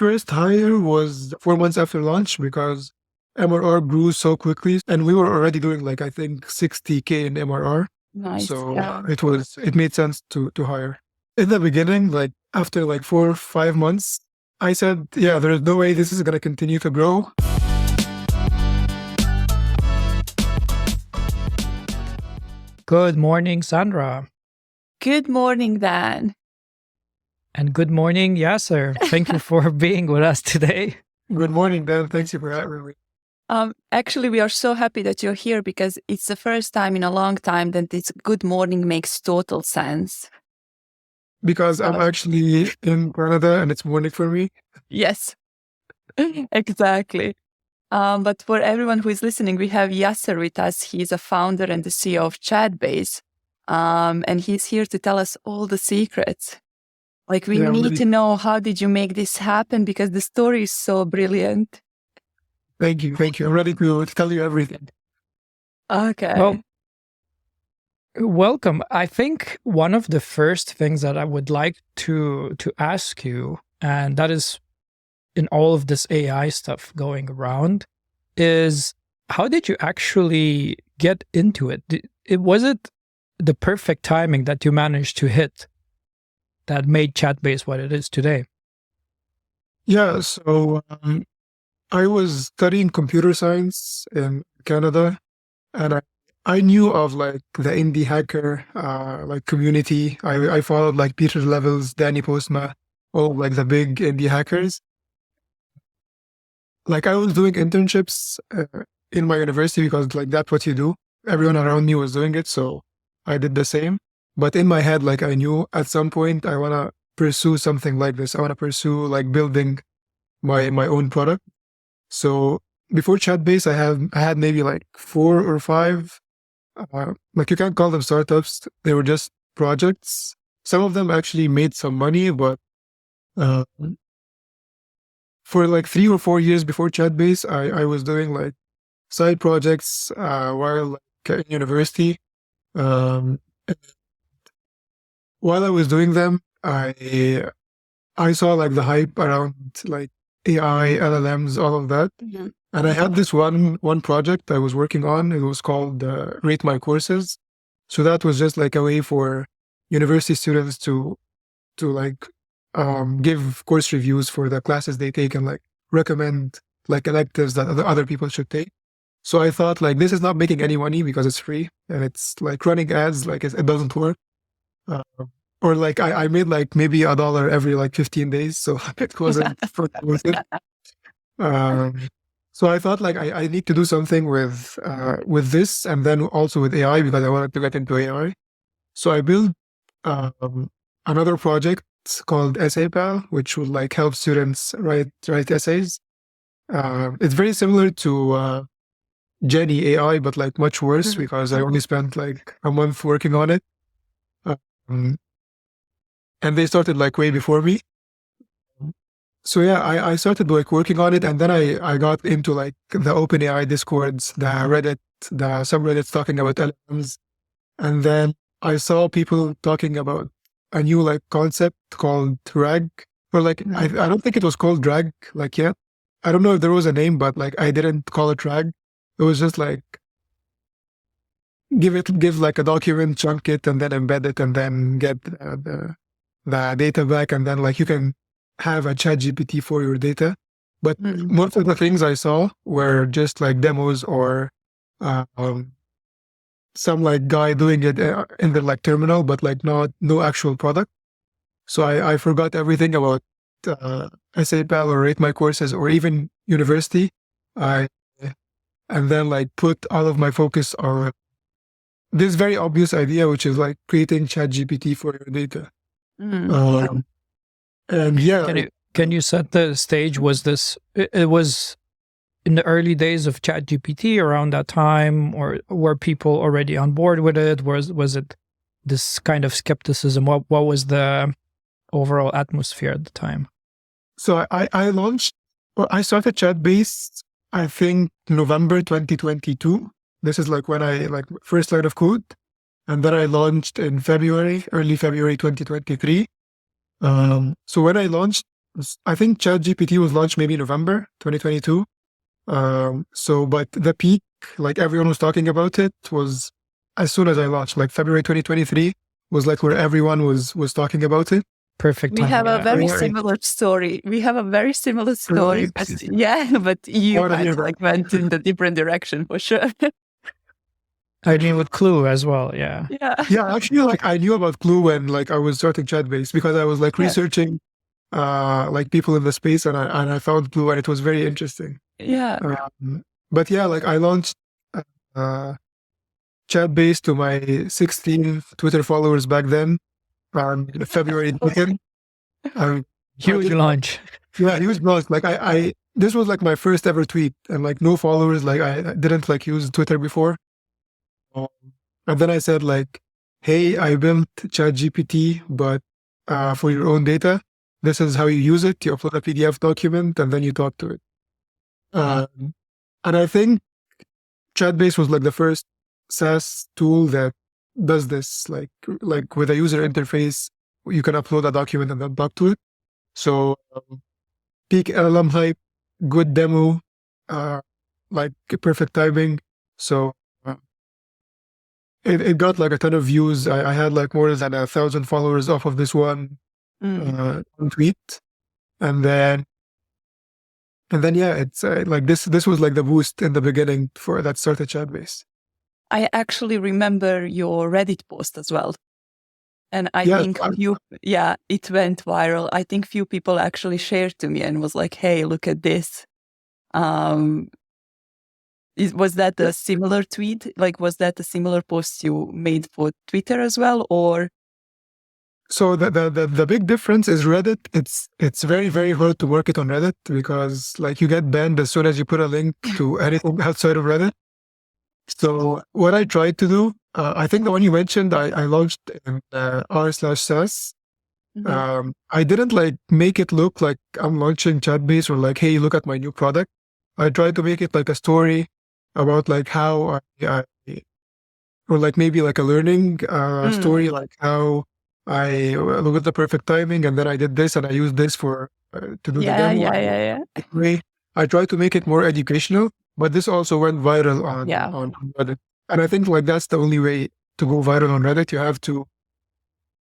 first hire was 4 months after launch because MRR grew so quickly, and we were already doing like I think 60K in MRR. Nice. So Yeah. it made sense to hire. In the beginning, like after like 4 or 5 months, I said, yeah, there's no way this is going to continue to grow. Good morning, Sandra. Good morning, Dan. And good morning, Yasser. Thank you for being with us today. Good morning, Dan. Thanks for having me. Actually, we are so happy that you're here because it's the first time in a long time that this good morning makes total sense. Because I'm actually in Canada and it's morning for me. Yes, exactly. But for everyone who is listening, we have Yasser with us. He's a founder and the CEO of Chatbase. And he's here to tell us all the secrets. Like we need to know, how did you make this happen? Because the story is so brilliant. Thank you. I'm ready to tell you everything. Okay. Well, welcome. I think one of the first things that I would like to ask you, and that is in all of this AI stuff going around, is how did you actually get into it? Was it the perfect timing that you managed to hit that made Chatbase what it is today? Yeah, so I was studying computer science in Canada, and I knew of like the indie hacker like community. I followed like Peter Levels, Danny Postma, all like the big indie hackers. Like I was doing internships in my university because like that's what you do. Everyone around me was doing it, so I did the same. But in my head, like I knew at some point I want to pursue something like this. I want to pursue like building my own product. So before Chatbase, I had maybe like 4 or 5, like you can't call them startups. They were just projects. Some of them actually made some money, but for like 3 or 4 years before Chatbase, I was doing like side projects while like in university. While I was doing them, I saw like the hype around like AI, LLMs, all of that. Mm-hmm. And I had this one project I was working on. It was called Rate My Courses. So that was just like a way for university students to like give course reviews for the classes they take and like recommend like electives that other people should take. So I thought like this is not making any money because it's free and it's like running ads, like it doesn't work. Or like I made like maybe $1 every like 15 days. So it wasn't worth it. So I thought like I need to do something with this and then also with AI because I wanted to get into AI. So I built another project called EssayPal, which would like help students write essays. It's very similar to Jenny AI, but like much worse because I only spent like a month working on it. And they started like way before me. So yeah, I started like working on it, and then I got into like the OpenAI discords, the Reddit, the subreddits talking about LLMs. And then I saw people talking about a new like concept called RAG. Or like I don't think it was called RAG like yet. I don't know if there was a name, but like I didn't call it RAG. It was just like give like a document, chunk it, and then embed it, and then get the data back, and then like you can have a ChatGPT for your data. But most of the things I saw were just like demos or some like guy doing it in the like terminal, but like no actual product. So I forgot everything about EssayPal or Rate My Courses or even university. And then like put all of my focus on this very obvious idea, which is like creating ChatGPT for your data. And yeah. Can you set the stage? Was this, it was in the early days of ChatGPT around that time, or were people already on board with it? Was it this kind of skepticism? What was the overall atmosphere at the time? So I started Chatbase, I think November 2022. This is like when I like first line of code. And then I launched in early February 2023. So when I launched, I think ChatGPT was launched maybe November 2022. But the peak, like everyone was talking about it, was as soon as I launched, like February 2023 was like where everyone was talking about it. Perfect We timing. have a very Yeah. similar story. But Really? but you What are had you- like went in the different direction for sure. I mean, with Clue as well. Yeah. Yeah. Yeah, actually, like I knew about Clue when like I was starting Chatbase because I was like Yeah. researching like people in the space, and I found Clue, and it was very interesting. Yeah. But yeah, like I launched Chatbase to my 16 Twitter followers back then, February 2nd. Huge launch. Yeah, huge launch. Like I this was like my first ever tweet, and like no followers. Like I didn't like use Twitter before. And then I said like, hey, I built ChatGPT, but for your own data. This is how you use it. You upload a PDF document and then you talk to it. And I think Chatbase was like the first SaaS tool that does this, like with a user interface, you can upload a document and then talk to it. So peak LLM hype, good demo, like perfect timing. So it got like a ton of views. I had like more than 1,000 followers off of this one tweet, and then yeah, it's like this was like the boost in the beginning for that started Chatbase. I actually remember your Reddit post as well. And I Yeah, think it went viral. I think few people actually shared to me and was like, hey, look at this. Was that a similar tweet? Like, was that a similar post you made for Twitter as well, or? So the big difference is Reddit. It's very, very hard to work it on Reddit because like you get banned as soon as you put a link to anything outside of Reddit. So what I tried to do, I think the one you mentioned, I launched in r/SaaS. I didn't like make it look like I'm launching Chatbase or like, hey, look at my new product. I tried to make it like a story about like how or like maybe like a learning story, like how I look at the perfect timing, and then I did this and I used this for to do the demo. Yeah. I tried to make it more educational, but this also went viral on Reddit. And I think like that's the only way to go viral on Reddit. You have to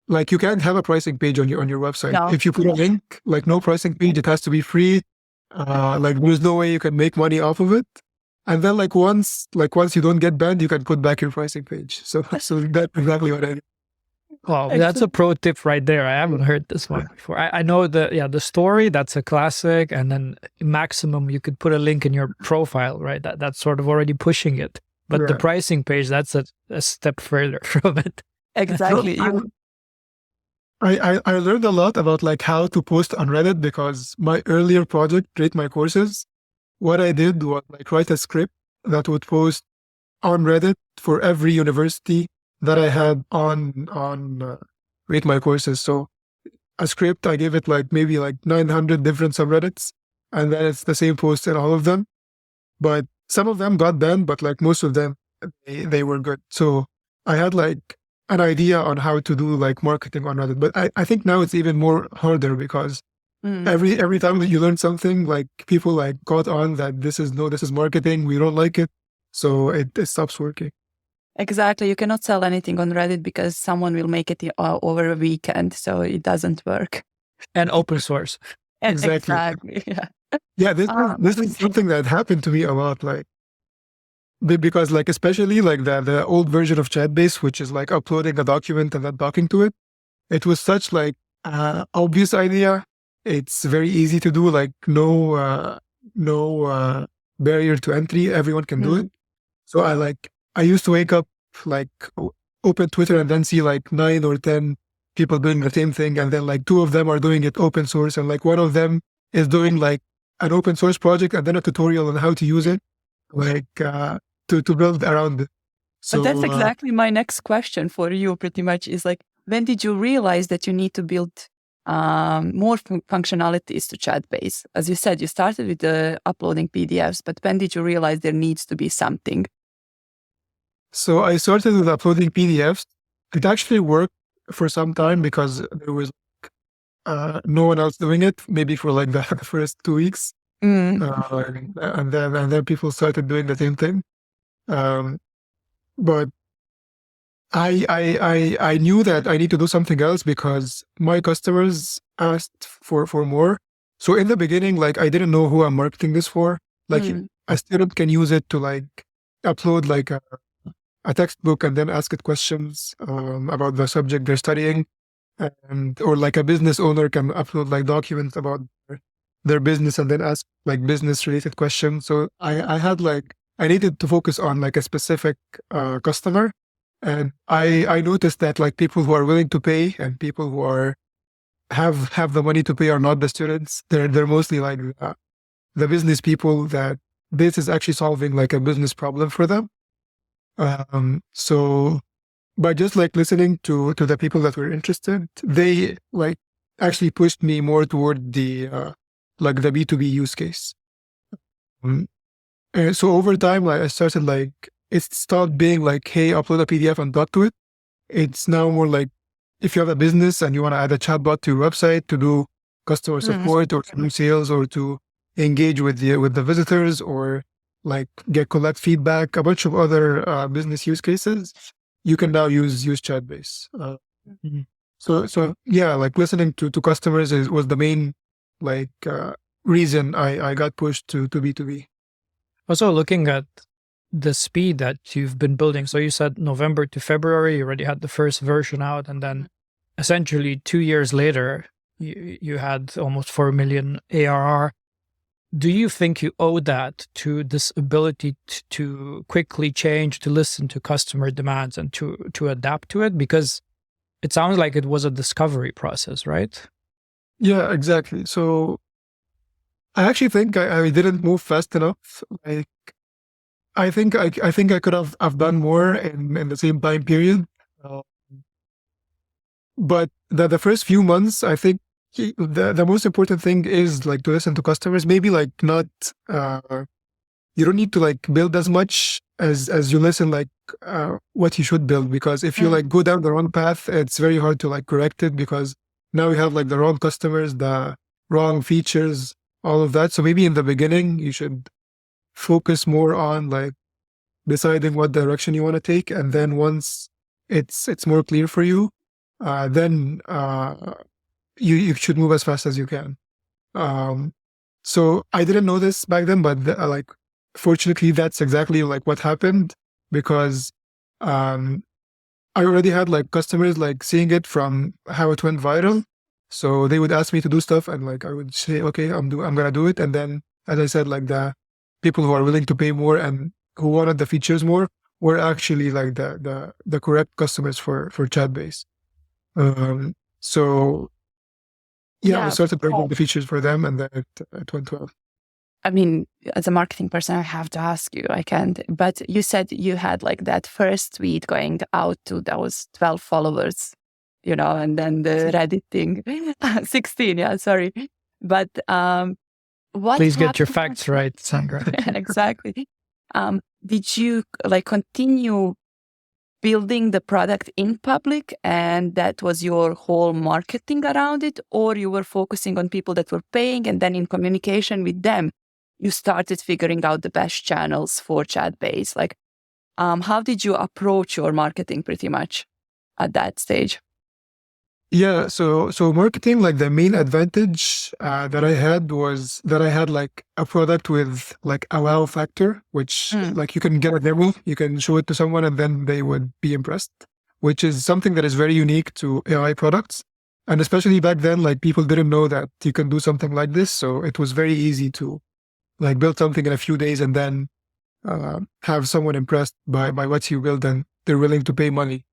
like you can't have a pricing page on your website. No. If you put a link, like no pricing page, it has to be free. Like there's no way you can make money off of it. And then like once you don't get banned, you can put back your pricing page. So that's exactly what I did. Wow, that's a pro tip right there. I haven't heard this one before. I know the story, that's a classic, and then maximum you could put a link in your profile, right? That's sort of already pushing it. But the pricing page, that's a step further from it. Exactly. I learned a lot about like how to post on Reddit because my earlier project, Rate My Courses, what I did was like write a script that would post on Reddit for every university that I had on Rate My Courses. So a script, I gave it like maybe like 900 different subreddits, and then it's the same post in all of them. But some of them got banned, but like most of them, they were good. So I had like an idea on how to do like marketing on Reddit. But I think now it's even more harder because every time that you learn something, like people like caught on that this is marketing, we don't like it. So it stops working. Exactly. You cannot sell anything on Reddit because someone will make it over a weekend. So it doesn't work. And open source. Exactly. Yeah. Yeah, this is something that happened to me a lot. Like, because like, especially like the old version of Chatbase, which is like uploading a document and then talking to it. It was such like obvious idea. It's very easy to do, like no barrier to entry. Everyone can do it. So I used to wake up, like open Twitter and then see like 9 or 10 people doing the same thing. And then like 2 of them are doing it open source. And like one of them is doing like an open source project and then a tutorial on how to use it, like to build around it. So, but that's exactly my next question for you pretty much is like, when did you realize that you need to build more functionalities to Chatbase? As you said, you started with uploading PDFs, but when did you realize there needs to be something? So I started with uploading PDFs. It actually worked for some time because there was no one else doing it, maybe for like the first 2 weeks. And then people started doing the same thing. But I knew that I need to do something else because my customers asked for more. So in the beginning, like I didn't know who I'm marketing this for. Like a student can use it to like upload like a textbook and then ask it questions about the subject they're studying. Or like a business owner can upload like documents about their business and then ask like business related questions. So I had like, I needed to focus on like a specific customer. And I noticed that like people who are willing to pay and people who are have the money to pay are not the students. They're mostly like the business people that this is actually solving like a business problem for them. So by just like listening to the people that were interested, they like actually pushed me more toward the like the B2B use case. So over time, like I started like, it stopped being like, hey, upload a PDF and talk to it. It's now more like, if you have a business and you want to add a chatbot to your website to do customer support or to do sales or to engage with the visitors or like collect feedback, a bunch of other business use cases, you can now use Chatbase. So yeah, like listening to customers was the main like reason I got pushed to B2B. Also looking at the speed that you've been building. So you said November to February, you already had the first version out, and then essentially 2 years later, you had almost 4 million ARR. Do you think you owe that to this ability to quickly change, to listen to customer demands and to adapt to it? Because it sounds like it was a discovery process, right? Yeah, exactly. So I actually think I didn't move fast enough. Like I think I could have done more in the same time period. But the first few months, I think the most important thing is like to listen to customers. Maybe like not you don't need to like build as much as you listen like what you should build, because if you like go down the wrong path, it's very hard to like correct it, because now you have like the wrong customers, the wrong features, all of that. So maybe in the beginning you should focus more on like deciding what direction you want to take, and then once it's more clear for you, then you should move as fast as you can. So I didn't know this back then, but like fortunately that's exactly like what happened, because I already had like customers like seeing it from how it went viral. So they would ask me to do stuff and like I would say, okay, I'm gonna do it. And then, as I said, like the people who are willing to pay more and who wanted the features more were actually like the correct customers for Chatbase. So yeah, we started building the features for them, and then it went well. I mean, as a marketing person, I have to ask you, I can't, but you said you had like that first tweet going out to those 12 followers, you know, and then the Reddit thing, 16, yeah, sorry. But what Please get your facts right, Sandra. Exactly. Did you like continue building the product in public and that was your whole marketing around it, or you were focusing on people that were paying and then in communication with them, you started figuring out the best channels for Chatbase? Like, how did you approach your marketing pretty much at that stage? Yeah, so marketing, like the main advantage that I had was that I had like a product with like a wow factor, which like you can get a demo, you can show it to someone and then they would be impressed, which is something that is very unique to AI products. And especially back then, like people didn't know that you can do something like this. So it was very easy to like build something in a few days and then have someone impressed by what you build and they're willing to pay money.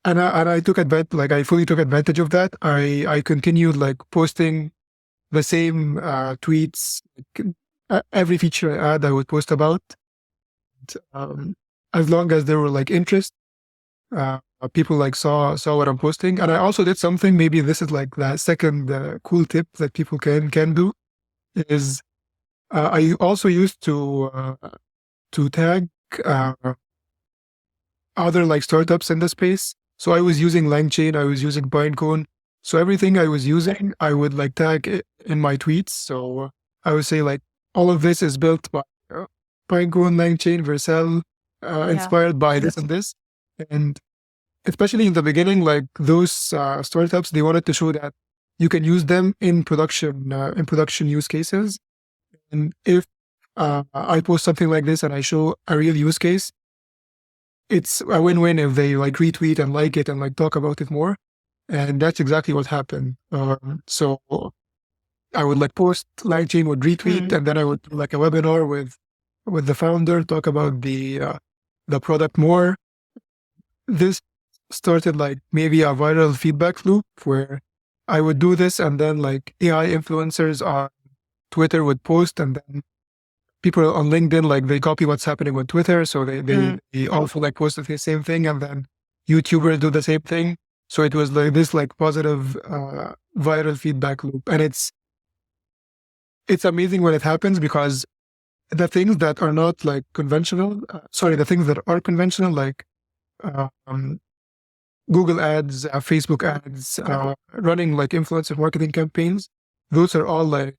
And I took advantage, like I fully took advantage of that. I continued like posting the same tweets. Every feature I had, I would post about. As long as there were like interest, people like saw what I'm posting. And I also did something. Maybe this is like the second cool tip that people can do. Is I also used to tag other like startups in the space. So I was using LangChain, I was using Pinecone. So everything I was using, I would like tag it in my tweets. So I would say like, all of this is built by Pinecone, LangChain, Vercel, inspired by this and this. And especially in the beginning, like those startups, they wanted to show that you can use them in production use cases. And if I post something like this and I show a real use case, it's a win-win if they like retweet and like it and like talk about it more. And that's exactly what happened. So I would like post, LangChain would retweet, and then I would do like a webinar with the founder, talk about the product more. This started like maybe a viral feedback loop where I would do this, and then like AI influencers on Twitter would post, and then people on LinkedIn, like they copy what's happening on Twitter. So they also like post the same thing, and then YouTubers do the same thing. So it was like this like positive viral feedback loop. And it's amazing when it happens, because the things that are not like conventional, the things that are conventional, like Google ads, Facebook ads, running like influencer marketing campaigns, those are all like,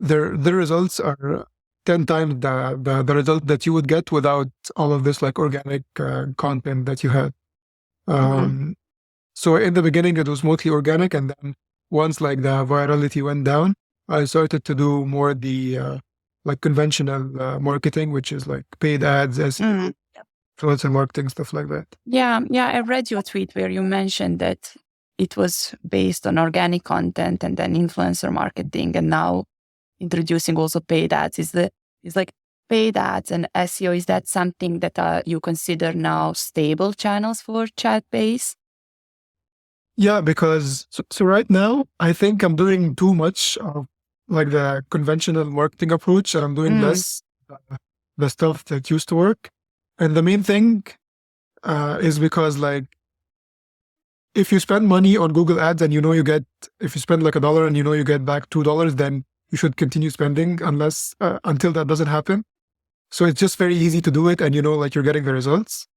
their results are 10 times the result that you would get without all of this like organic content that you had. So in the beginning, it was mostly organic. And then once like the virality went down, I started to do more the like conventional marketing, which is like paid ads, SEO, influencer marketing, stuff like that. Yeah. I read your tweet where you mentioned that it was based on organic content and then influencer marketing, and now introducing also paid ads. Is like paid ads and SEO, is that something that you consider now stable channels for Chatbase? Yeah, because so right now, I think I'm doing too much of like the conventional marketing approach, and I'm doing less the stuff that used to work. And the main thing is because like, if you spend money on Google ads and if you spend like $1 and you get back $2, then you should continue spending until that doesn't happen. So it's just very easy to do it, and like you're getting the results.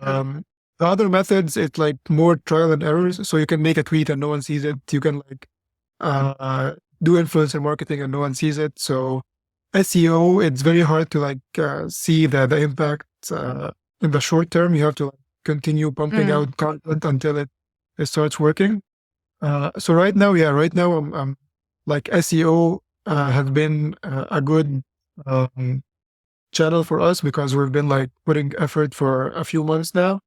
The other methods, it's like more trial and errors. So you can make a tweet and no one sees it. You can like do influencer marketing and no one sees it. So SEO, it's very hard to like see the impact in the short term. You have to like continue pumping out content until it starts working. So right now I'm like SEO has been a good channel for us, because we've been like putting effort for a few months now.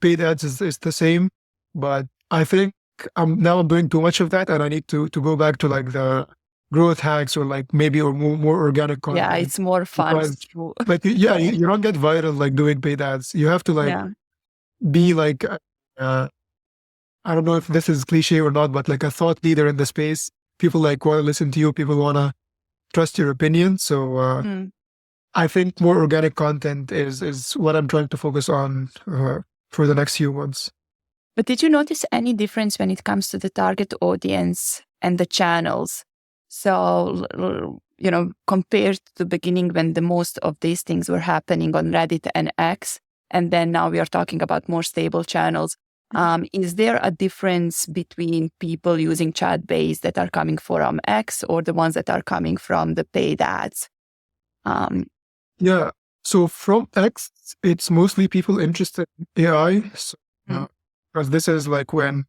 Paid ads is the same, but I think I'm doing too much of that, and I need to go back to like the growth hacks, or like maybe more organic content. Yeah, it's more fun. But you don't get viral like doing paid ads. You have to like be like I don't know if this is cliche or not, but like a thought leader in the space. People like want to listen to you. People want to trust your opinion. So I think more organic content is what I'm trying to focus on for the next few months. But did you notice any difference when it comes to the target audience and the channels? So, compared to the beginning when the most of these things were happening on Reddit and X, and then now we are talking about more stable channels. Is there a difference between people using Chatbase that are coming from X or the ones that are coming from the paid ads? Yeah. So from X, it's mostly people interested in AI. So, because this is like where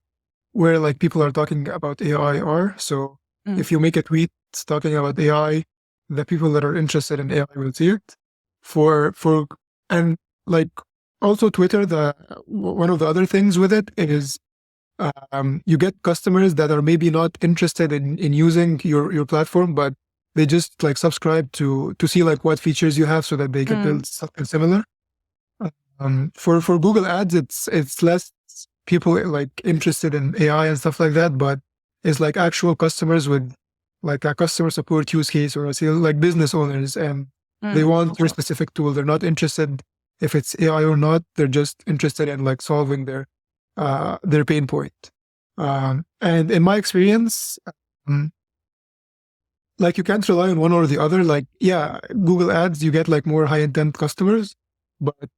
like people are talking about AI are. So if you make a tweet talking about AI, the people that are interested in AI will see it. And like also Twitter, one of the other things with it is you get customers that are maybe not interested in using your platform, but they just like subscribe to see like what features you have so that they can build something similar. For Google Ads, it's less people like interested in AI and stuff like that, but it's like actual customers with like a customer support use case, or like business owners, and they want your specific tool. They're not interested if it's AI or not. They're just interested in like solving their pain point. And in my experience, like you can't rely on one or the other. Like, Google Ads, you get like more high intent customers, but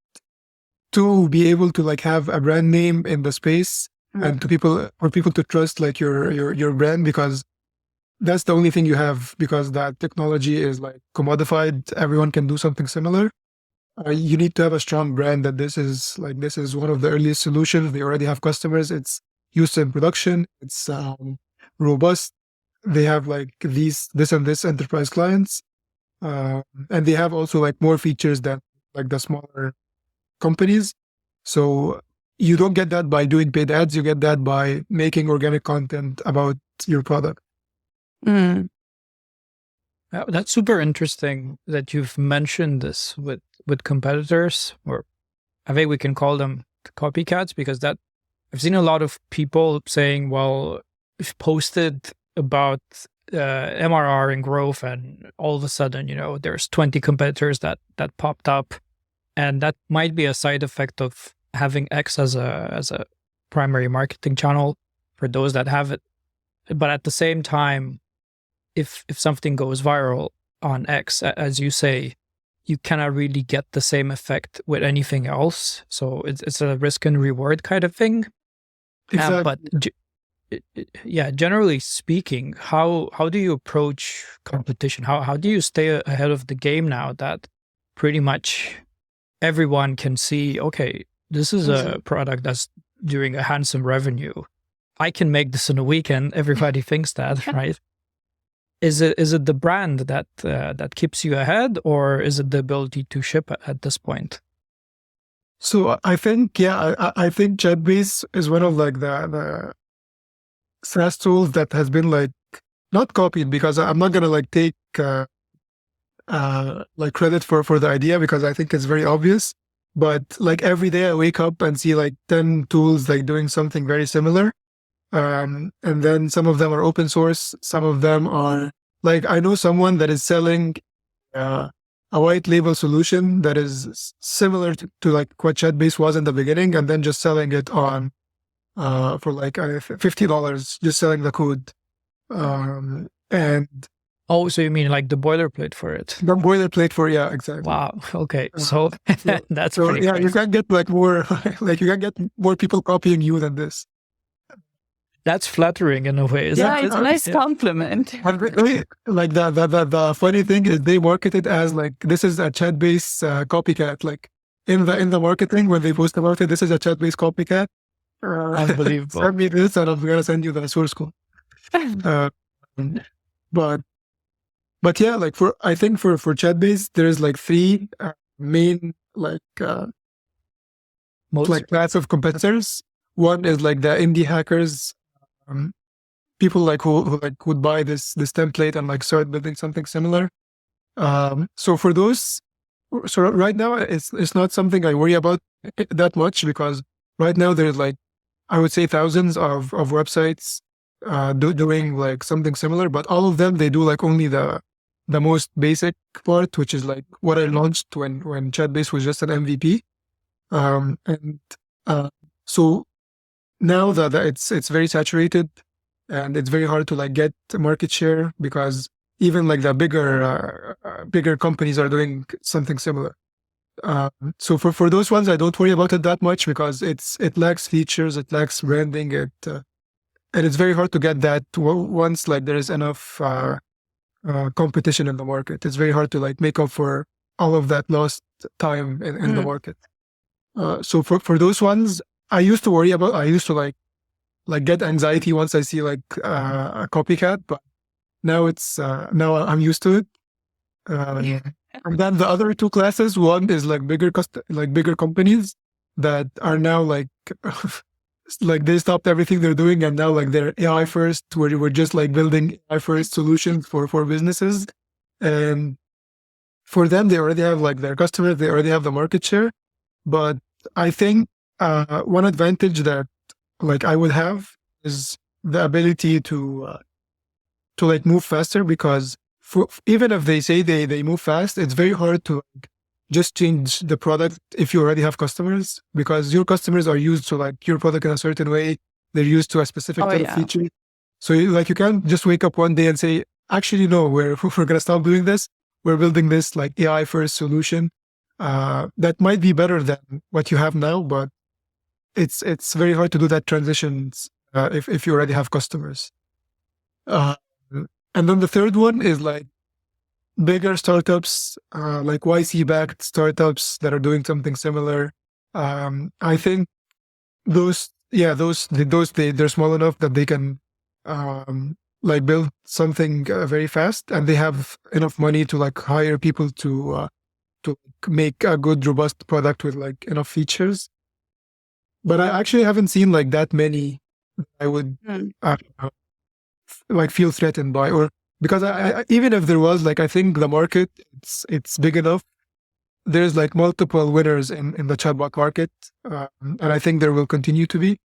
to be able to like have a brand name in the space and for people to trust like your brand, because that's the only thing you have, because that technology is like commodified. Everyone can do something similar. You need to have a strong brand that this is one of the earliest solutions. They already have customers. It's used in production. It's robust. They have like this and this enterprise clients, and they have also like more features than like the smaller companies. So you don't get that by doing paid ads. You get that by making organic content about your product. That's super interesting that you've mentioned this with competitors, or I think we can call them copycats, because that I've seen a lot of people saying, well, if posted about MRR and growth, and all of a sudden, there's 20 competitors that popped up, and that might be a side effect of having X as a primary marketing channel for those that have it. But at the same time, if something goes viral on X, as you say, you cannot really get the same effect with anything else. So it's a risk and reward kind of thing. Exactly. But generally speaking, how do you approach competition? How do you stay ahead of the game now that pretty much everyone can see, okay, this is a product that's doing a handsome revenue. I can make this in a weekend. Everybody thinks that, right? Is it the brand that keeps you ahead, or is it the ability to ship at this point? So I think, I think Chatbase is one of like the SaaS tools that has been like not copied, because I'm not gonna like take like credit for the idea, because I think it's very obvious. But like every day I wake up and see like 10 tools like doing something very similar. And then some of them are open source. Some of them are like, I know someone that is selling a white label solution that is similar to like what Chatbase was in the beginning, and then just selling it on for like $50, just selling the code. And oh, so you mean like the boilerplate for it? The boilerplate for, yeah, exactly. Wow. Okay. So that's so pretty crazy. You can get like more like you can get more people copying you than this. That's flattering in a way. It's a nice compliment. Like the funny thing is they market it as like this is a Chatbase copycat. Like in the marketing when they post about it, this is a Chatbase copycat. Unbelievable. Send me this and I'm gonna send you the source code. But yeah, like I think for Chatbase there's like three main like class of competitors. One is like the indie hackers. People like who like would buy this template and like start building something similar. So for those, so right now it's not something I worry about that much, because right now there's like, I would say thousands of websites doing like something similar, but all of them, they do like only the most basic part, which is like what I launched when Chatbase was just an MVP. So now that it's very saturated, and it's very hard to like get market share, because even like the bigger companies are doing something similar. So for those ones, I don't worry about it that much, because it lacks features, it lacks branding, and it's very hard to get that once like there is enough competition in the market. It's very hard to like make up for all of that lost time in the market. So for those ones, I used to like get anxiety once I see like a copycat, but now now I'm used to it. And then the other two classes, one is like bigger companies that are now like like they stopped everything they're doing, and now like they're AI first, where we're just like building AI first solutions for businesses. And for them, they already have like their customers, they already have the market share. But I think one advantage that like I would have is the ability to like move faster, because even if they say they move fast, it's very hard to like, just change the product if you already have customers, because your customers are used to like your product in a certain way. They're used to a specific type of feature. So you can't just wake up one day and say, actually, no, we're going to stop doing this. We're building this like AI first solution. that might be better than what you have now, but it's very hard to do that transition if you already have customers. And then the third one is like bigger startups, like YC-backed startups that are doing something similar. I think they're small enough that they can like build something very fast, and they have enough money to like hire people to make a good, robust product with like enough features. But I actually haven't seen like that many I would like feel threatened by, or because I even if there was, like, I think the market, it's big enough. There's like multiple winners in the chatbot market, and I think there will continue to be.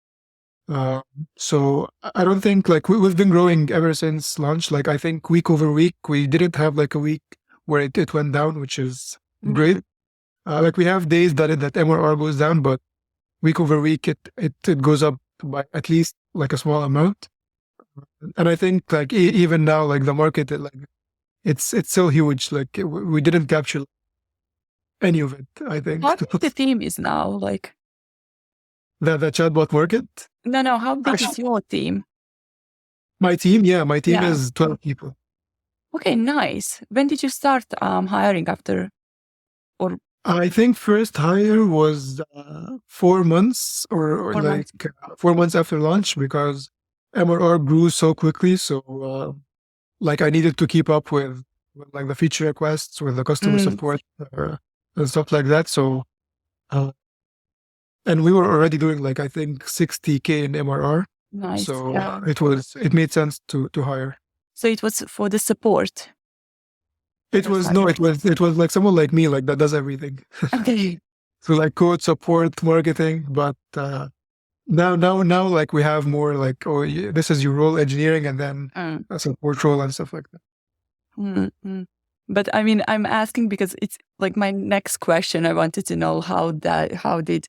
So I don't think, like, we've been growing ever since launch. Like, I think week over week, we didn't have like a week where it went down, which is great. Like, we have days that MRR goes down, but week over week, it goes up by at least like a small amount. And I think like even now, like the market, it's so huge. Like, we didn't capture any of it, I think. How big the team is now? Like the chatbot market? No. How big is your team? My team? Yeah, my team is 12 people. Okay, nice. When did you start hiring after? Or I think first hire was 4 months or 4 months. 4 months after launch, because MRR grew so quickly. So like, I needed to keep up with like the feature requests, with the customer support and stuff like that. So and we were already doing like, I think 60K in MRR. Nice. So it made sense to hire. So it was for the support. It was like someone like me, like, that does everything. Okay. So like code support, marketing, but now like we have more like, this is your role, engineering, and then a support role and stuff like that. But I mean, I'm asking because it's like my next question. I wanted to know how did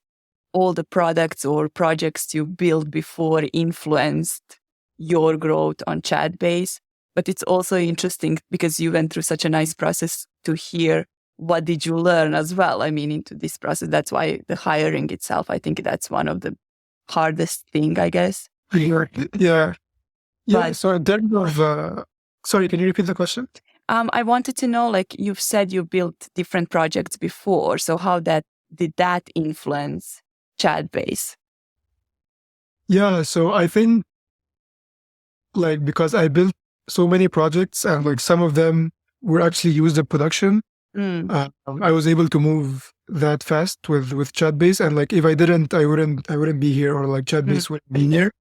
all the products or projects you built before influenced your growth on Chatbase. But it's also interesting because you went through such a nice process to hear what did you learn as well. I mean, into this process, that's why the hiring itself, I think that's one of the hardest thing, I guess. Yeah. So in terms of, sorry, can you repeat the question? I wanted to know, like, you've said you built different projects before. So how did that influence Chatbase? Yeah. So I think, like, because I built so many projects and like some of them were actually used in production, I was able to move that fast with Chatbase. And like, if I didn't, I wouldn't be here, or like Chatbase wouldn't be here.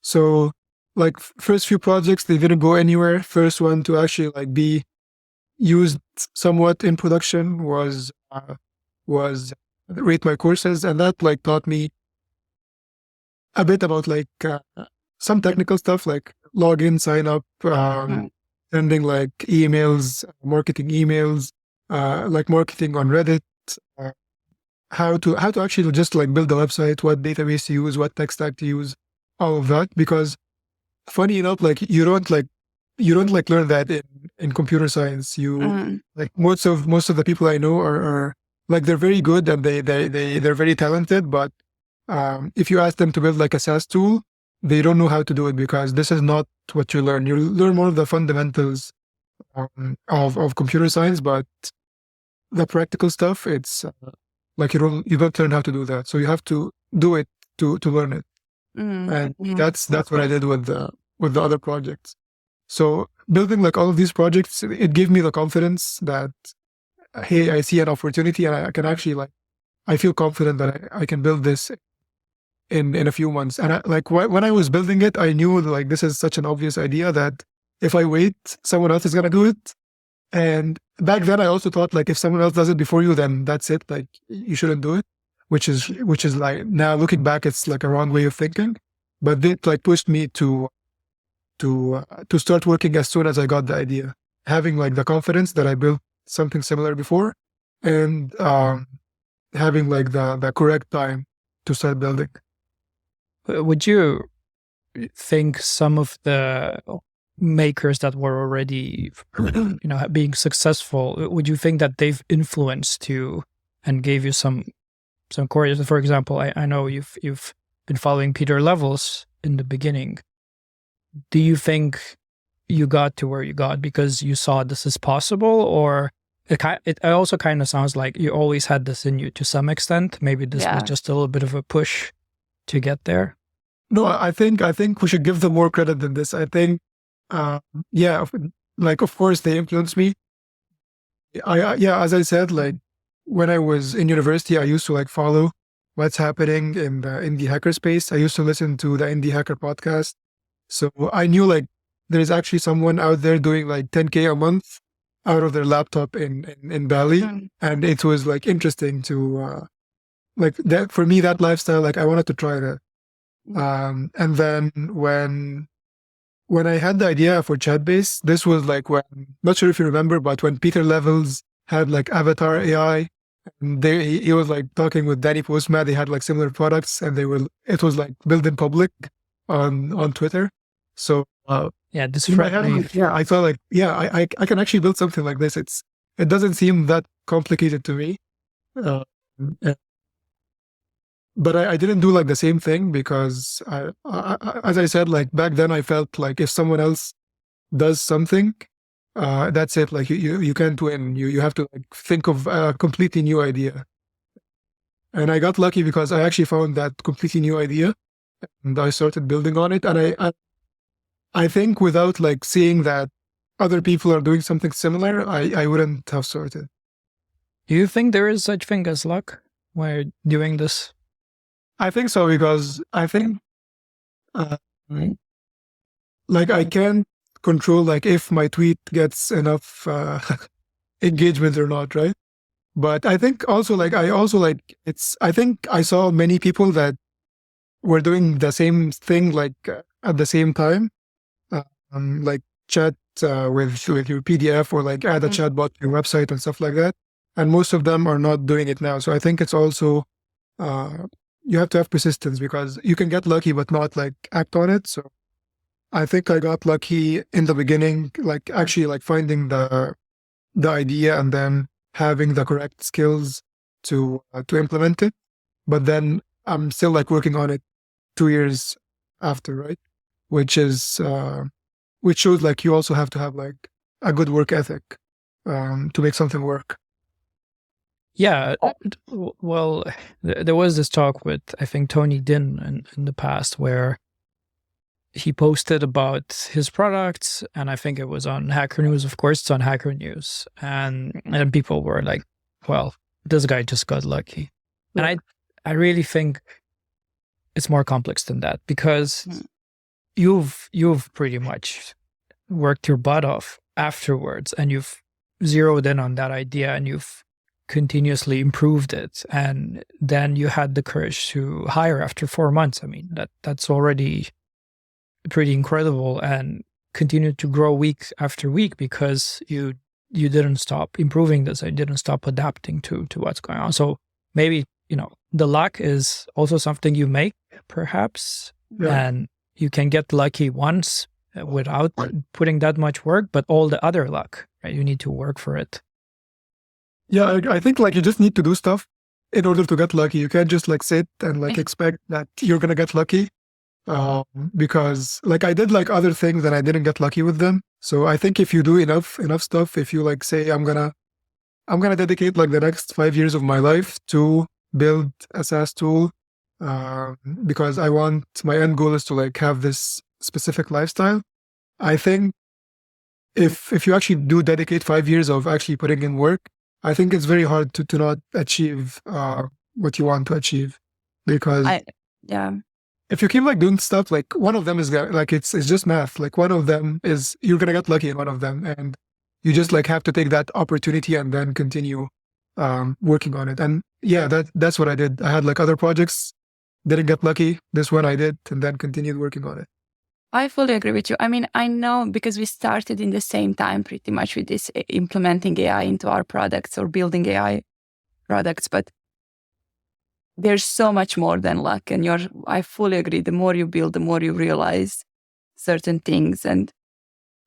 So like, first few projects, they didn't go anywhere. First one to actually like be used somewhat in production was Rate My Courses, and that like taught me a bit about like some technical stuff, like login, sign up, sending like emails, marketing emails, like marketing on Reddit, how to actually just like build a website, what database to use, what tech stack to use, all of that. Because funny enough, like, you don't learn that in computer science. You like, most of the people I know are like, they're very good and they're very talented, but if you ask them to build like a SaaS tool, they don't know how to do it, because this is not what you learn. You learn more of the fundamentals of computer science, but the practical stuff, it's like, you don't learn how to do that. So you have to do it to learn it. And that's what I did with the other projects. So building like all of these projects, it gave me the confidence that, hey, I see an opportunity and I can actually, like, I feel confident that I can build this in a few months. And when I was building it, I knew like, this is such an obvious idea that if I wait, someone else is going to do it. And back then I also thought, like, if someone else does it before you, then that's it. Like, you shouldn't do it, which is like, now looking back, it's like a wrong way of thinking. But it like pushed me to start working as soon as I got the idea, having like the confidence that I built something similar before, and having like the correct time to start building. Would you think some of the makers that were already, being successful, would you think that they've influenced you and gave you some courage? For example, I know you've been following Peter Levels in the beginning. Do you think you got to where you got because you saw this is possible, or it also kind of sounds like you always had this in you to some extent? Maybe this was just a little bit of a push to get there. No, I think we should give them more credit than this. I think, of course they influenced me. As I said, like when I was in university, I used to like follow what's happening in the indie hacker space. I used to listen to the Indie Hacker podcast. So I knew like there's actually someone out there doing like 10K a month out of their laptop in Bali. And it was like interesting to, like that for me, that lifestyle, like I wanted to try that. And then when I had the idea for Chatbase, this was like when, not sure if you remember, but when Peter Levels had like Avatar AI, and he was like talking with Danny Postma, they had like similar products, and it was like built in public on Twitter. So this in my head, I thought like, I can actually build something like this. It doesn't seem that complicated to me. But I didn't do like the same thing because I, as I said, like back then I felt like if someone else does something, that's it. Like you can't win. You have to like think of a completely new idea. And I got lucky because I actually found that completely new idea and I started building on it. And I think without like seeing that other people are doing something similar, I wouldn't have started. Do you think there is such thing as luck while doing this? I think so, because I think like I can't control like if my tweet gets enough engagement or not, right? But I think also like I think I saw many people that were doing the same thing like at the same time, like chat with your PDF or like add a chatbot to your website and stuff like that. And most of them are not doing it now. So I think it's also you have to have persistence, because you can get lucky but not like act on it. So I think I got lucky in the beginning, like actually like finding the idea and then having the correct skills to implement it. But then I'm still like working on it 2 years after, right? Which shows like you also have to have like a good work ethic to make something work. Yeah, well, there was this talk with, I think, Tony Din in the past where he posted about his products, and I think it was on Hacker News. Of course, it's on Hacker News. And people were like, well, this guy just got lucky. Yeah. And I really think it's more complex than that, because you've pretty much worked your butt off afterwards, and you've zeroed in on that idea, and you've continuously improved it, and then you had the courage to hire after 4 months. I mean, that's already pretty incredible, and continued to grow week after week because you didn't stop improving this. I didn't stop adapting to what's going on. So maybe, the luck is also something you make, perhaps, and you can get lucky once without putting that much work, but all the other luck, right? You need to work for it. Yeah, I think like you just need to do stuff in order to get lucky. You can't just like sit and like expect that you're gonna get lucky, because like I did like other things and I didn't get lucky with them. So I think if you do enough stuff, if you like say I'm gonna dedicate like the next 5 years of my life to build a SaaS tool, because I want, my end goal is to like have this specific lifestyle. I think if you actually do dedicate 5 years of actually putting in work, I think it's very hard to not achieve what you want to achieve, because if you keep like doing stuff, like one of them is like it's just math. Like one of them is you're gonna get lucky in one of them, and you just like have to take that opportunity and then continue working on it. And that's what I did. I had like other projects, didn't get lucky. This one I did, and then continued working on it. I fully agree with you. I mean, I know because we started in the same time pretty much with this implementing AI into our products or building AI products, but there's so much more than luck. And I fully agree. The more you build, the more you realize certain things. And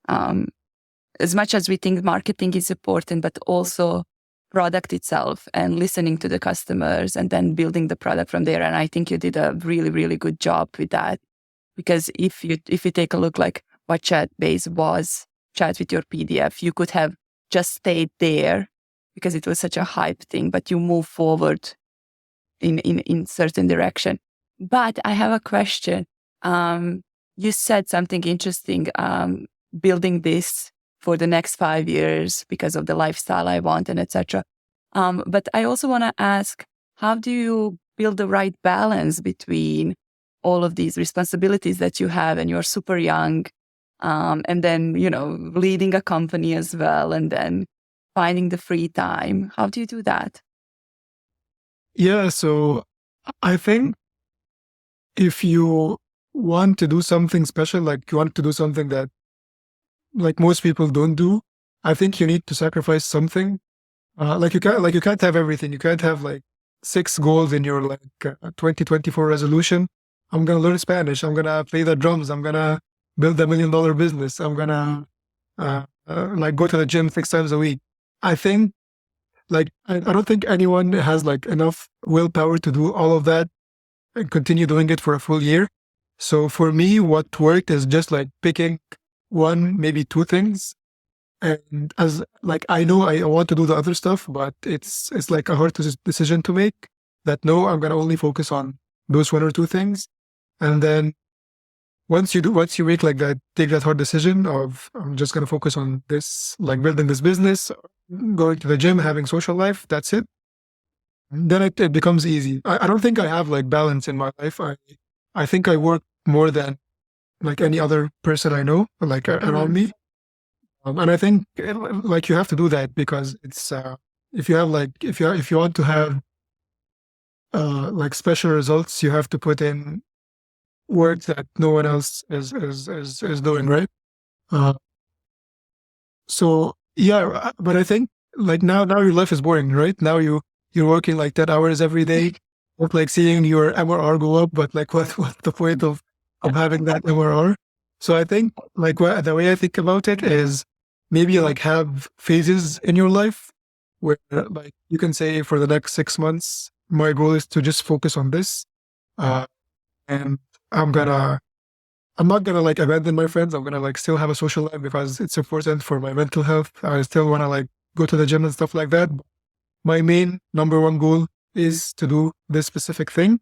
as much as we think marketing is important, but also product itself and listening to the customers and then building the product from there. And I think you did a really, really good job with that. Because if you take a look like what Chatbase was, chat with your PDF, you could have just stayed there because it was such a hype thing, but you move forward in certain direction. But I have a question. You said something interesting, building this for the next 5 years because of the lifestyle I want and etc. But I also want to ask, how do you build the right balance between all of these responsibilities that you have and you're super young, and then, leading a company as well, and then finding the free time? How do you do that? Yeah, so I think if you want to do something special, like you want to do something that like most people don't do, I think you need to sacrifice something. You can't have everything. You can't have like 6 goals in your 2024 resolution. I'm gonna learn Spanish. I'm gonna play the drums. I'm gonna build $1 million business. I'm gonna go to the gym 6 times a week. I think I don't think anyone has enough willpower to do all of that and continue doing it for a full year. So for me, what worked is just picking 1, maybe 2 things. And as I know I want to do the other stuff, but it's a hard decision to make that no, I'm going to only focus on those 1 or 2 things. And then once you make that, take that hard decision of I'm just going to focus on this, building this business, going to the gym, having social life, that's it. Then it becomes easy. I don't think I have balance in my life. I think I work more than any other person I know, around me. And I think you have to do that because it's if you want to have special results, you have to put in work that no one else is doing, right? So yeah, but I think now your life is boring, right? Now you're working 10 hours every day, not seeing your MRR go up, but what's the point of having that MRR? So I think the way I think about it is maybe have phases in your life where you can say for the next 6 months, my goal is to just focus on this. And I'm not gonna abandon my friends. I'm gonna still have a social life because it's important for my mental health. I still wanna go to the gym and stuff like that. But my main number 1 goal is to do this specific thing.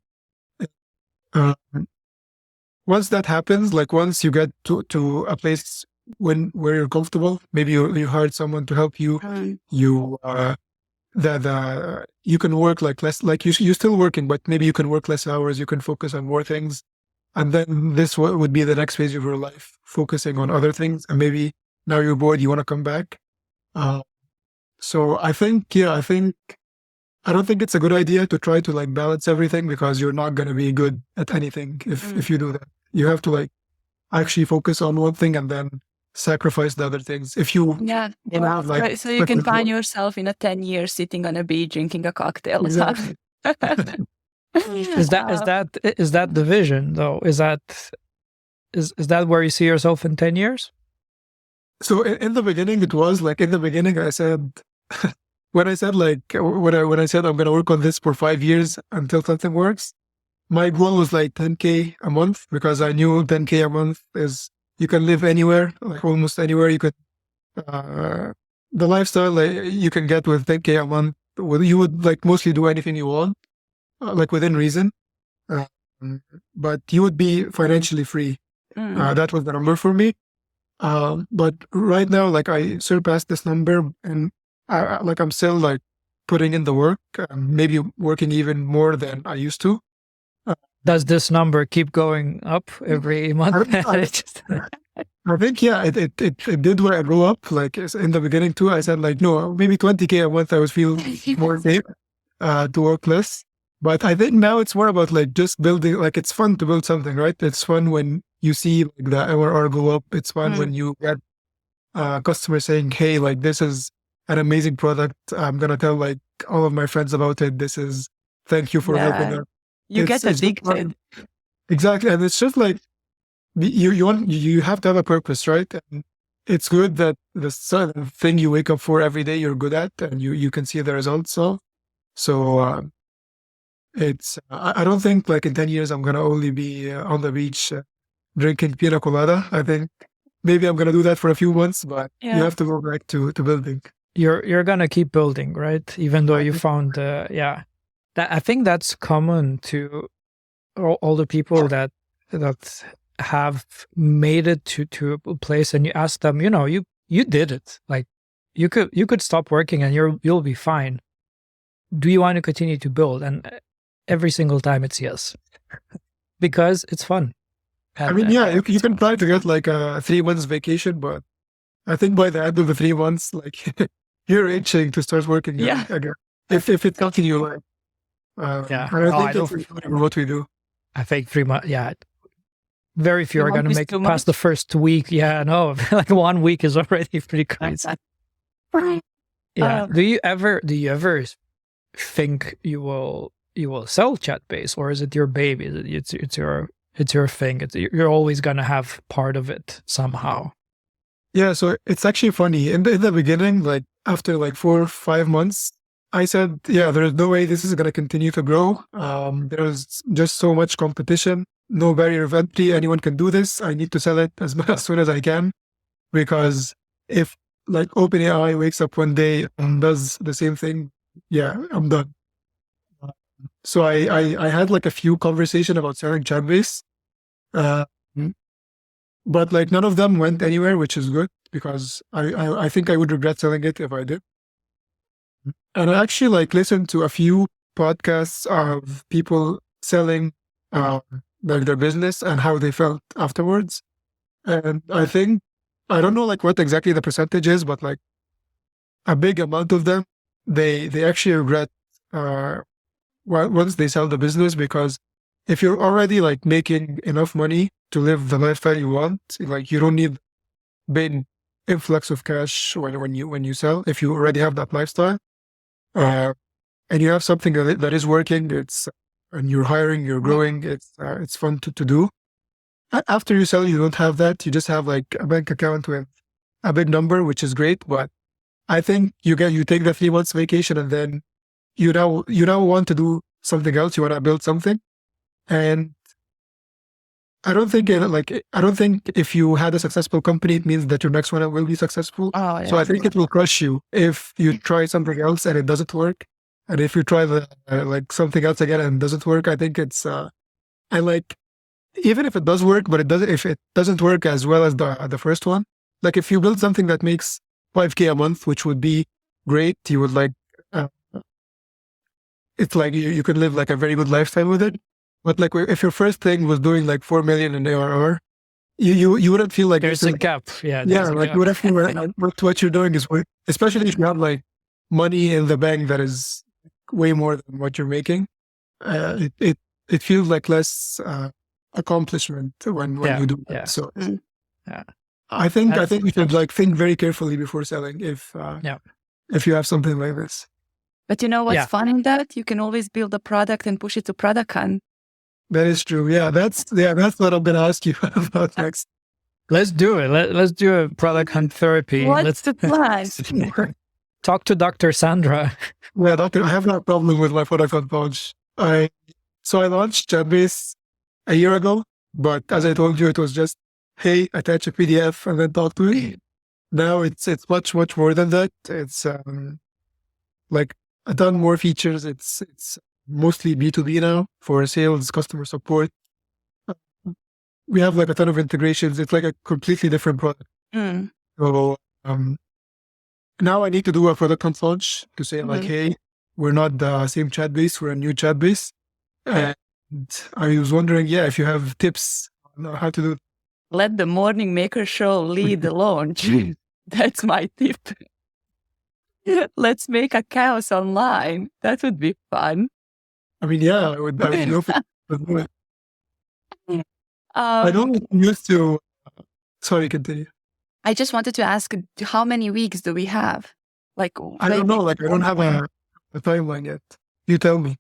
Once that happens, once you get to a place where you're comfortable, maybe you hired someone to help you, you can work less, you're still working, but maybe you can work less hours, you can focus on more things. And then this would be the next phase of your life, focusing on other things. And maybe now you're bored, you want to come back. So I don't think it's a good idea to try to balance everything because you're not going to be good at anything if you do that. You have to actually focus on one thing and then sacrifice the other things. If you have so you can find yourself in 10 years sitting on a beach drinking a cocktail. Exactly. Is that the vision though? Is that where you see yourself in 10 years? So in the beginning, it was in the beginning, I said, when I said when I said I'm going to work on this for 5 years until something works, my goal was 10K a month because I knew 10K a month is, you can live anywhere, almost anywhere. You could, the lifestyle you can get with 10K a month, you would mostly do anything you want, within reason. But you would be financially free. That was the number for me. But right now, I surpassed this number and I'm still putting in the work, maybe working even more than I used to. Does this number keep going up every month? I think, yeah, it did when I grew up. In the beginning too, I said no, maybe 20K a month, I would feel more safe to work less. But I think now it's more about just building, it's fun to build something, right? It's fun when you see the ARR go up. It's fun when you get customers saying, hey, this is an amazing product. I'm going to tell all of my friends about it. Thank you for helping us. You get addicted. Exactly. And it's just you have to have a purpose, right? And it's good that the thing you wake up for every day you're good at, and you can see the results of. So I don't think like in 10 years I'm gonna only be on the beach drinking pina colada. I think maybe I'm gonna do that for a few months, but you have to go back to building. You're gonna keep building, right? Even though you found that, I think that's common to all the people that have made it to a place, and you ask them, you did it. Like you could stop working and you'll be fine. Do you want to continue to build? And every single time it's yes, because it's fun. I mean, yeah, you can try to get like a 3 months vacation, but I think by the end of the 3 months, like you're itching to start working again. If it's something you like. And I think that's what we do. I think 3 months, very few are going to make it past the first week. Yeah, no, like 1 week is already pretty crazy. Yeah. Do you ever think you will sell Chatbase, or is it your baby? It's your thing. You're always going to have part of it somehow. Yeah, so it's actually funny. In the beginning, like after like 4 or 5 months, I said, there's no way this is going to continue to grow. There's just so much competition, no barrier of entry. Anyone can do this. I need to sell it as soon as I can, because if like OpenAI wakes up one day and does the same thing, I'm done. So I had like a few conversations about selling Chatbase, but like none of them went anywhere, which is good, because I think I would regret selling it if I did. And I actually like listened to a few podcasts of people selling like their business and how they felt afterwards. And I think, I don't know like what exactly the percentage is, but like a big amount of them, they actually regret once they sell the business, because if you're already like making enough money to live the lifestyle you want, like you don't need big influx of cash when you sell. If you already have that lifestyle, and you have something that is working, and you're hiring, you're growing, it's fun to do. After you sell, you don't have that. You just have like a bank account with a big number, which is great. But I think you take the 3 months vacation, and then you now want to do something else. You want to build something, and I don't think if you had a successful company, it means that your next one will be successful. So I think it will crush you if you try something else and it doesn't work. And if you try like something else again and it doesn't work, I think it's even if it does work, but if it doesn't work as well as the first one, like if you build something that makes $5,000 a month, which would be great, you would like it's like you could live like a very good lifestyle with it. But like if your first thing was doing like 4 million in ARR, you wouldn't feel like there's a gap. You wouldn't feel what you're doing is work, especially if you have like money in the bank that is way more than what you're making. It feels like less accomplishment when you do that. So I think we should like think very carefully before selling if you have something like this. But you know what's fun in that? You can always build a product and push it to ProductCon. That is true. Yeah, that's what I'm going to ask you about next. Let's do it. Let's do a product hunt therapy. What's the plan? Talk to Dr. Sandra. Yeah, doctor, I have no problem with my product hunt launch. I launched Chatbase a year ago, but as I told you, it was just, hey, attach a PDF and then talk to me. Now it's much, much more than that. It's like a ton more features. It's mostly B2B now for sales, customer support. We have like a ton of integrations. It's like a completely different product. So now I need to do a product hunt launch to say like, hey, we're not the same Chatbase, we're a new Chatbase. And I was wondering, if you have tips on how to do it. Let the Morning Maker show lead the launch. That's my tip. Let's make a chaos online. That would be fun. I mean, I would love it. I don't used to. Sorry, continue. I just wanted to ask, how many weeks do we have? Like, I don't know. Like, I don't have a timeline yet. You tell me.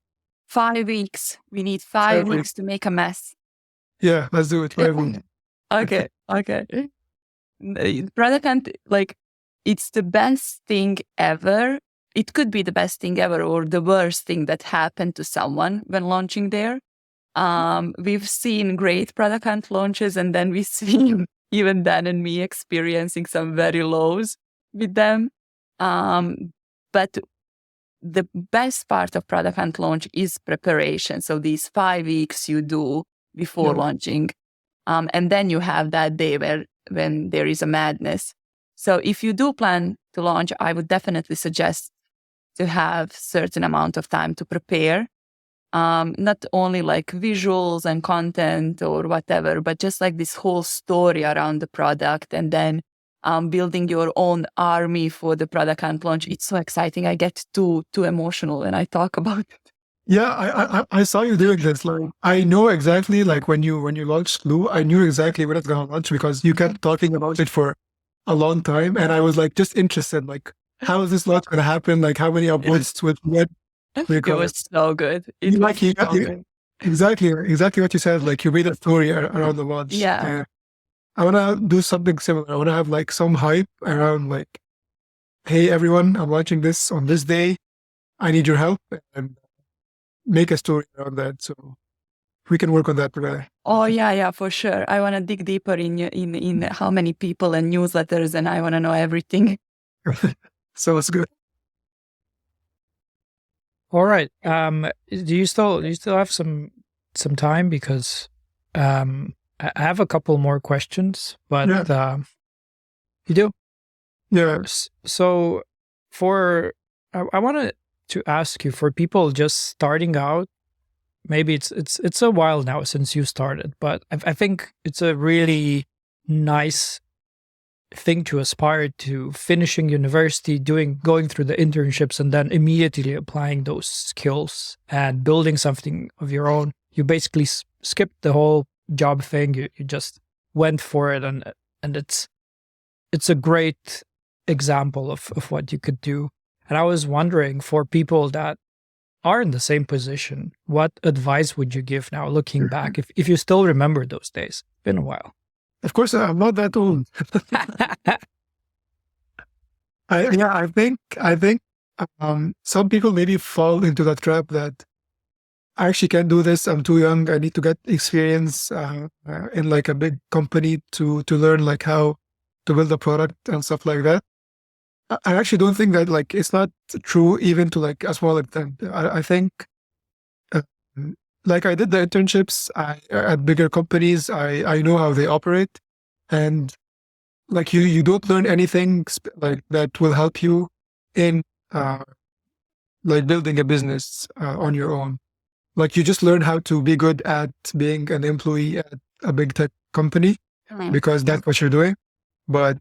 5 weeks. We need 5 weeks to make a mess. Yeah, let's do it. 5 weeks. Okay. product hunt, like, it's the best thing ever. It could be the best thing ever or the worst thing that happened to someone when launching there. We've seen great product hunt launches, and then we've seen even Dan and me experiencing some very lows with them. But the best part of product hunt launch is preparation. So these 5 weeks you do before launching, and then you have that day when there is a madness. So if you do plan to launch, I would definitely suggest to have certain amount of time to prepare. Not only like visuals and content or whatever, but just like this whole story around the product, and then building your own army for the product hunt launch. It's so exciting. I get too emotional when I talk about it. Yeah, I saw you doing this. Like, I know exactly, like when you launched Glue, I knew exactly when it's gonna launch because you kept talking about it for a long time, and I was like just interested, like, how is this launch gonna happen? Like, how many upvotes would get? It was so good. Exactly what you said. Like, you made a story around the launch. Yeah. I want to do something similar. I want to have like some hype around, like, hey, everyone, I'm launching this on this day. I need your help, and make a story around that. So we can work on that together. Oh yeah, for sure. I want to dig deeper in how many people and newsletters, and I want to know everything. So it's good. All right. Do you still have some time, because I have a couple more questions, but you do? Yeah. So I wanted to ask you, for people just starting out, maybe it's a while now since you started, but I think it's a really nice thing to aspire to, finishing university, going through the internships, and then immediately applying those skills and building something of your own. You basically skipped the whole job thing. You just went for it, and it's a great example of what you could do. And I was wondering, for people that are in the same position, what advice would you give now, looking back, if you still remember those days? It's been a while. Of course, I'm not that old. I think some people maybe fall into that trap that I actually can't do this. I'm too young. I need to get experience in like a big company to learn like how to build a product and stuff like that. I actually don't think that, like, it's not true even to like a small extent. I think like I did the internships at bigger companies. I know how they operate, and like you don't learn anything like that will help you in like building a business on your own. Like, you just learn how to be good at being an employee at a big tech company because that's what you're doing. But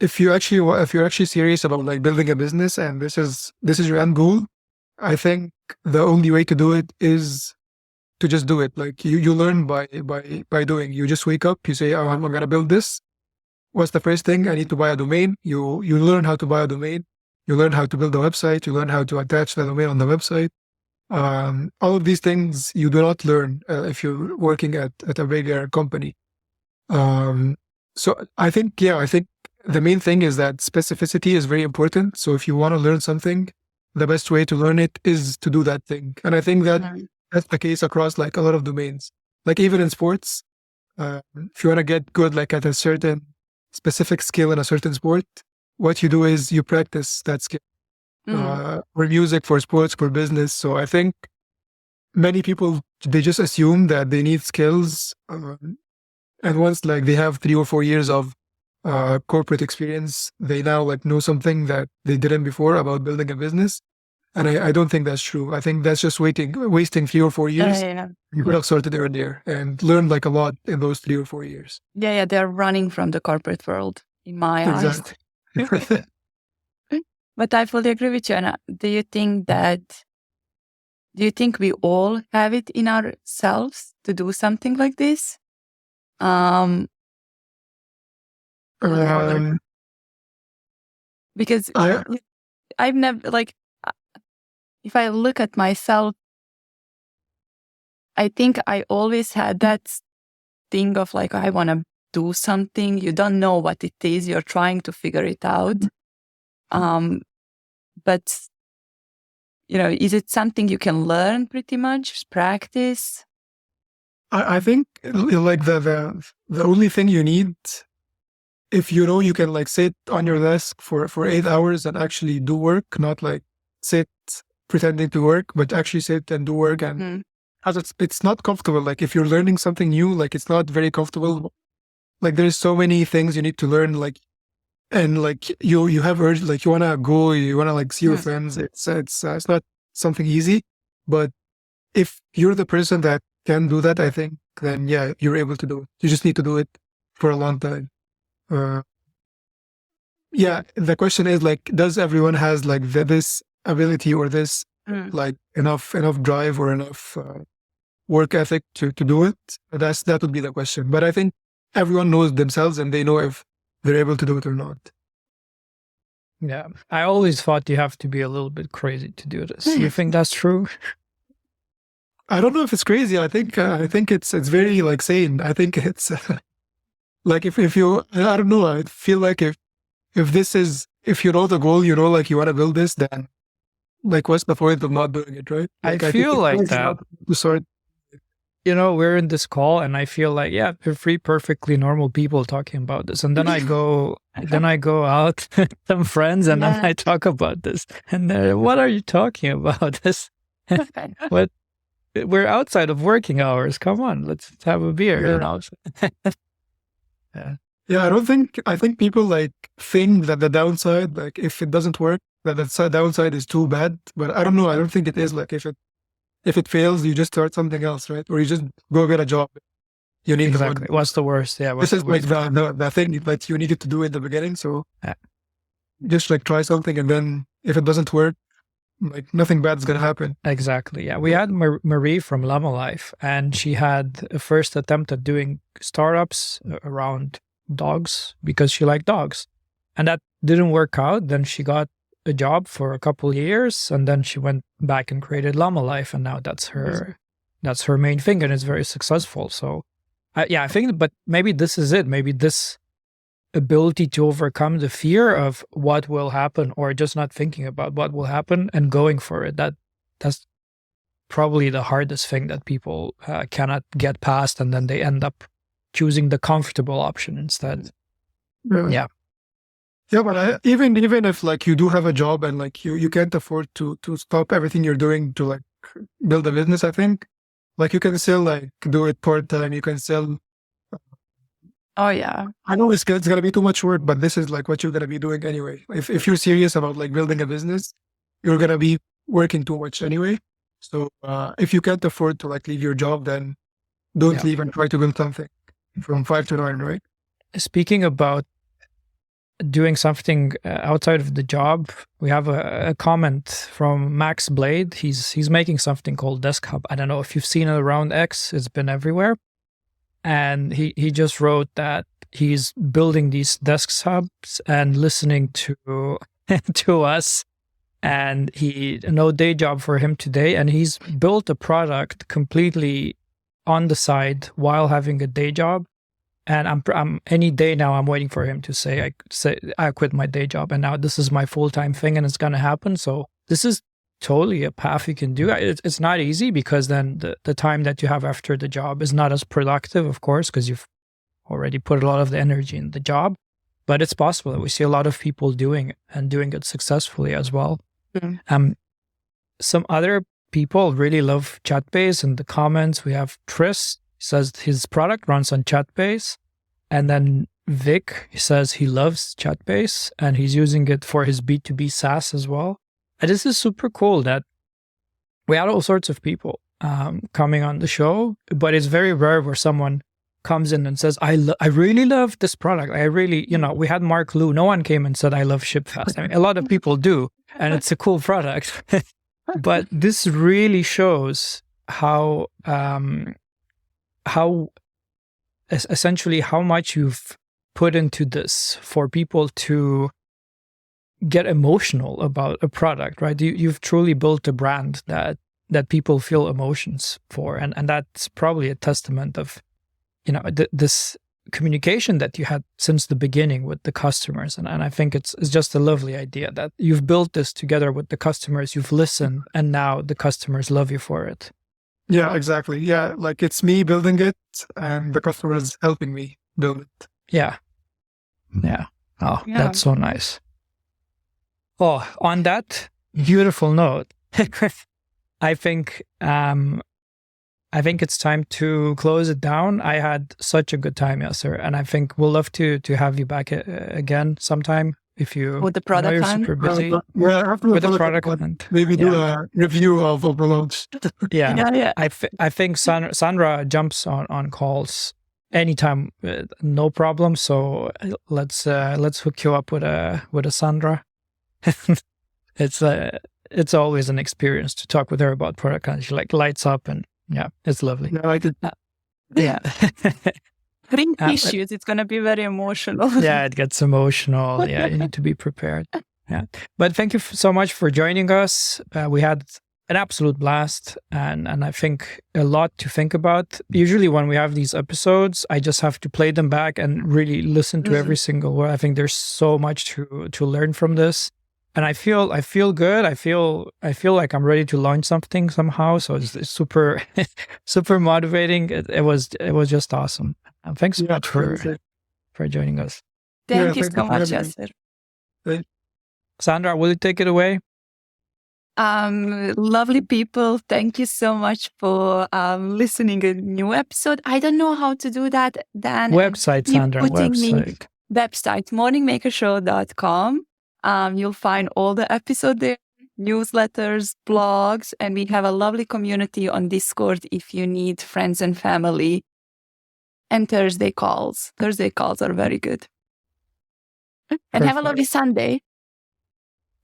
if you're actually serious about like building a business and this is your end goal, I think the only way to do it is to just do it. Like, you learn by doing. You just wake up, you say, oh, I'm gonna build this. What's the first thing? I need to buy a domain. You learn how to buy a domain. You learn how to build a website. You learn how to attach the domain on the website. All of these things you do not learn if you're working at a bigger company. So I think the main thing is that specificity is very important. So if you want to learn something, the best way to learn it is to do that thing. And I think that that's the case across like a lot of domains. Like, even in sports, if you want to get good like at a certain specific skill in a certain sport, what you do is you practice that skill. For music, for sports, for business. So I think many people, they just assume that they need skills, and once like they have 3 or 4 years of corporate experience, they now like know something that they didn't before about building a business. And I don't think that's true. I think that's just wasting 3 or 4 years. You could have started earlier and learned like a lot in those 3 or 4 years. Yeah, they're running from the corporate world in my eyes. But I fully agree with you, Anna. Do you think we all have it in ourselves to do something like this? Because I've never, like, if I look at myself, I think I always had that thing of like, I want to do something, you don't know what it is, you're trying to figure it out. But, is it something you can learn pretty much, practice? I think like the only thing you need, if you can like sit on your desk for 8 hours and actually do work, not like sit pretending to work, but actually sit and do work. And as it's not comfortable. Like if you're learning something new, like it's not very comfortable. Like there's so many things you need to learn, like, and like you have urge, like you want to go, you want to like see your friends. It's not something easy, but if you're the person that can do that, I think then yeah, you're able to do it. You just need to do it for a long time. Yeah, the question is like, does everyone has like this ability or this like enough drive or enough work ethic to do it? That would be the question. But I think everyone knows themselves and they know if they're able to do it or not. Yeah, I always thought you have to be a little bit crazy to do this. You think that's true? I don't know if it's crazy. I think it's very like sane. I think it's like if you, I don't know. I feel like if you know the goal, like you want to build this, then like what's the point of not doing it, right? Like, I feel like that. Sorry. We're in this call and I feel like, yeah, we're three perfectly normal people talking about this. And then I go out with some friends and then I talk about this. And they're, what are you talking about? This, what? We're outside of working hours. Come on, let's have a beer. Yeah. I think people like think that the downside, like if it doesn't work, that the downside is too bad. But I don't know. I don't think it is. Like if it fails, you just start something else, right? Or you just go get a job. You need exactly. What's the worst? Yeah. This is like the thing that you needed to do in the beginning. So just like try something, and then if it doesn't work, like nothing bad is gonna happen. Exactly. Yeah. We had Marie from Llama Life, and she had a first attempt at doing startups around dogs because she liked dogs, and that didn't work out. Then she got a job for a couple of years, and then she went back and created Llama Life, and now that's her main thing, and it's very successful. So I think, but maybe this is it. Maybe this ability to overcome the fear of what will happen, or just not thinking about what will happen and going for it, that's probably the hardest thing that people cannot get past, and then they end up choosing the comfortable option instead. Yeah. Yeah, but even if like you do have a job and like you can't afford to stop everything you're doing to like build a business, I think like you can still like do it part-time. You can still. Oh yeah. I know it's gonna be too much work, but this is like what you're gonna be doing anyway. If you're serious about like building a business, you're gonna be working too much anyway. So if you can't afford to like leave your job, then don't leave and try to build something from 5 to 9, right? Speaking about doing something outside of the job, we have a comment from Max Blade. He's making something called Desk Hub. I don't know if you've seen it around X. It's been everywhere. And he just wrote that he's building these desk hubs and listening to us. And no day job for him today. And he's built a product completely on the side while having a day job. And I'm any day now, I'm waiting for him to say I quit my day job, and now this is my full-time thing, and it's gonna happen. So this is totally a path you can do. It's not easy because then the time that you have after the job is not as productive, of course, because you've already put a lot of the energy in the job. But it's possible. We see a lot of people doing it and doing it successfully as well. Some other people really love Chatbase. In the comments, we have Tris. Says his product runs on Chatbase, and then Vic says he loves Chatbase and he's using it for his B2B SaaS as well. And this is super cool that we had all sorts of people coming on the show, but it's very rare where someone comes in and says, I really love this product. I really, we had Mark Liu. No one came and said, I love ShipFast. I mean, a lot of people do, and it's a cool product. But this really shows how essentially how much you've put into this for people to get emotional about a product, right? You've truly built a brand that people feel emotions for, and that's probably a testament of this communication that you had since the beginning with the customers. And I think it's just a lovely idea that you've built this together with the customers, you've listened, and now the customers love you for it. Yeah, exactly. Yeah, like it's me building it and the customer is helping me build it. Yeah. Yeah. Oh, Yeah. that's so nice. Oh, on that beautiful note, I think it's time to close it down. I had such a good time, Yasser, and I think we'll love to have you back again sometime if you. With the I know product you're hunt? super busy Yeah, after with the the product hunt, hunt. maybe do a review of Overloads. Yeah. Yeah. I think Sandra jumps on calls anytime, no problem. So let's hook you up with a Sandra. It's always an experience to talk with her about product hunt. She like lights up, and yeah, it's lovely. Yeah, I did. Yeah. Bring tissues. It's going to be very emotional. Yeah, it gets emotional. Yeah, you need to be prepared. Yeah. But thank you so much for joining us. We had an absolute blast, and I think a lot to think about. Usually when we have these episodes, I just have to play them back and really listen to every single word. I think there's so much to learn from this. And I feel good. I feel like I'm ready to launch something somehow. So it's super, super motivating. It was just awesome. Thanks so much for joining us. Thank you so much, Yasser. Sandra, will you take it away? Lovely people, thank you so much for listening to a new episode. I don't know how to do that, Dan. Website, Sandra, website. Website, morningmakershow.com. You'll find all the episodes there, newsletters, blogs, and we have a lovely community on Discord if you need friends and family. And Thursday calls. Thursday calls are very good. And Perfect. have a lovely Sunday.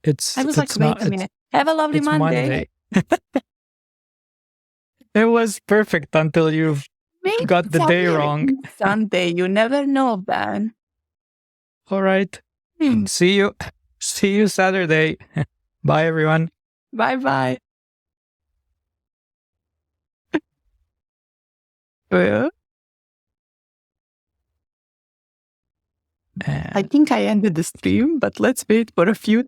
I was like, wait a minute. Have a lovely Monday. It was perfect until you got the day wrong. Sunday, you never know, Ben. All right. See you Saturday. Bye, everyone. Bye-bye. I think I ended the stream, but let's wait for a few